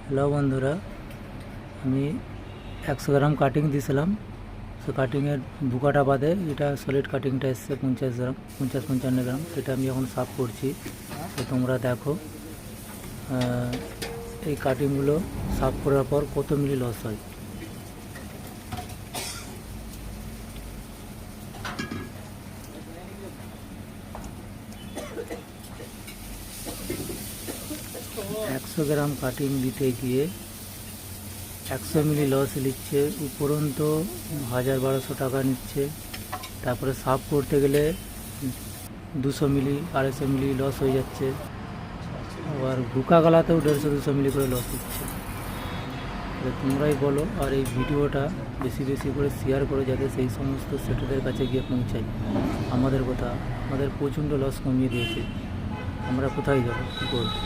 Hello বন্ধুরা, আমি 100 গ্রাম cutting দিয়েছিলাম। সো কাটিংয়ের বুকাটা বাদে এটা সলিড কাটিংটা এসছে 50 গ্রাম, 50-55 গ্রাম। এটা আমি এখন সাফ করছি। তো তোমরা দেখো এই কাটিংগুলো সাফ করার পর কত মিলি লস হয়। একশো গ্রাম কাটিং দিতে গিয়ে 100 মিলি লস নিচ্ছে, উপরন্ত 1000-1200 টাকা নিচ্ছে। তারপরে সাফ করতে গেলে 200 মিলি 250 মিলি লস হয়ে যাচ্ছে। আবার বুকা গালাতেও 150-200 মিলি করে লস হচ্ছে। তোমরাই বলো, আর এই ভিডিওটা বেশি বেশি করে শেয়ার করো যাতে সেই সমস্ত সেটাদের কাছে গিয়ে পৌঁছায়। আমাদের প্রচণ্ড লস কমিয়ে দিয়েছে, আমরা কোথায় যাবো, কী করবো।